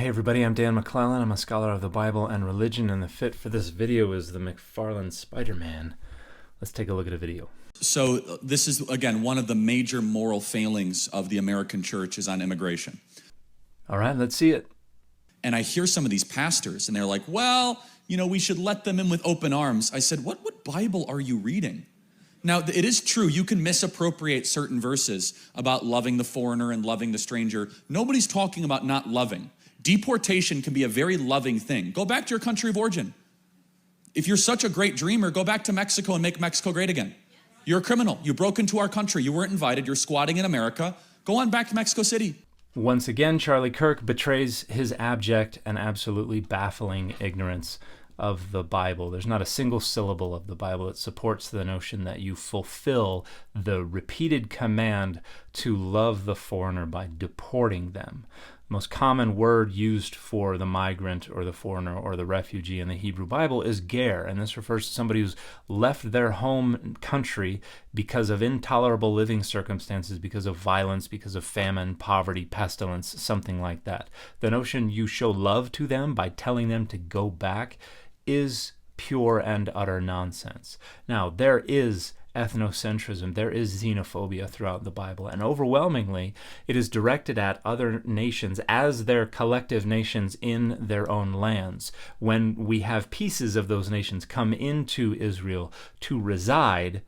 Hey everybody, I'm Dan McClellan. I'm a scholar of the Bible and religion, and the fit for this video is the McFarlane Spider-Man. Let's take a look at a video. So this is, again, one of the major moral failings of the American church is on immigration. All right, let's see it. And I hear some of these pastors, and they're like, well, we should let them in with open arms. I said, what Bible are you reading? Now, it is true, you can misappropriate certain verses about loving the foreigner and loving the stranger. Nobody's talking about not loving. Deportation can be a very loving thing. Go back to your country of origin. If you're such a great dreamer, go back to Mexico and make Mexico great again. You're a criminal. You broke into our country. You weren't invited. You're squatting in America. Go on back to Mexico City. Once again, Charlie Kirk betrays his abject and absolutely baffling ignorance of the Bible. There's not a single syllable of the Bible that supports the notion that you fulfill the repeated command to love the foreigner by deporting them. The most common word used for the migrant or the foreigner or the refugee in the Hebrew Bible is ger, and this refers to somebody who's left their home country because of intolerable living circumstances, because of violence, because of famine, poverty, pestilence, something like that. The notion you show love to them by telling them to go back is pure and utter nonsense. Now, there is ethnocentrism, there is xenophobia throughout the Bible, and overwhelmingly it is directed at other nations as their collective nations in their own lands. When we have pieces of those nations come into Israel to reside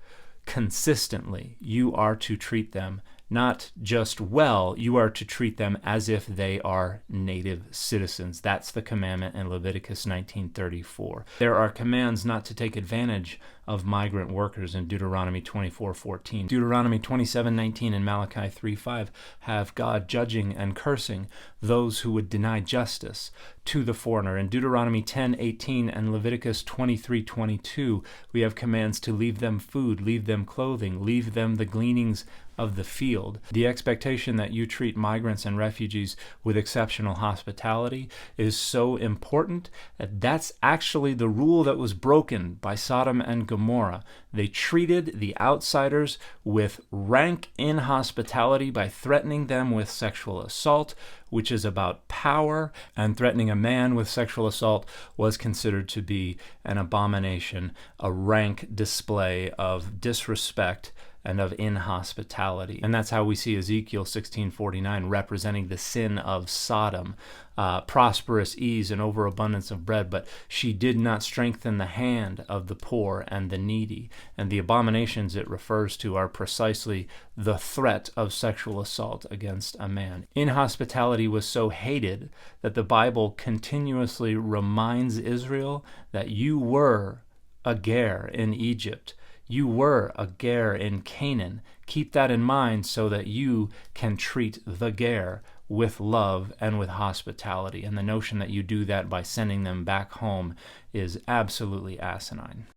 consistently, you are to treat them not just well, you are to treat them as if they are native citizens. That's the commandment in Leviticus 19:34. There are commands not to take advantage of migrant workers in Deuteronomy 24:14. Deuteronomy 27:19 and Malachi 3:5 have God judging and cursing those who would deny justice to the foreigner. In Deuteronomy 10:18 and Leviticus 23:22, we have commands to leave them food, leave them clothing, leave them the gleanings of the field. The expectation that you treat migrants and refugees with exceptional hospitality is so important that that's actually the rule that was broken by Sodom and Gomorrah. They treated the outsiders with rank inhospitality by threatening them with sexual assault, which is about power, and threatening a man with sexual assault was considered to be an abomination, a rank display of disrespect and of inhospitality. And that's how we see Ezekiel 16:49 representing the sin of Sodom, prosperous ease and overabundance of bread, but she did not strengthen the hand of the poor and the needy. And the abominations it refers to are precisely the threat of sexual assault against a man. Inhospitality was so hated that the Bible continuously reminds Israel that you were a ger in Egypt. You were a ger in Canaan. Keep that in mind so that you can treat the ger with love and with hospitality. And the notion that you do that by sending them back home is absolutely asinine.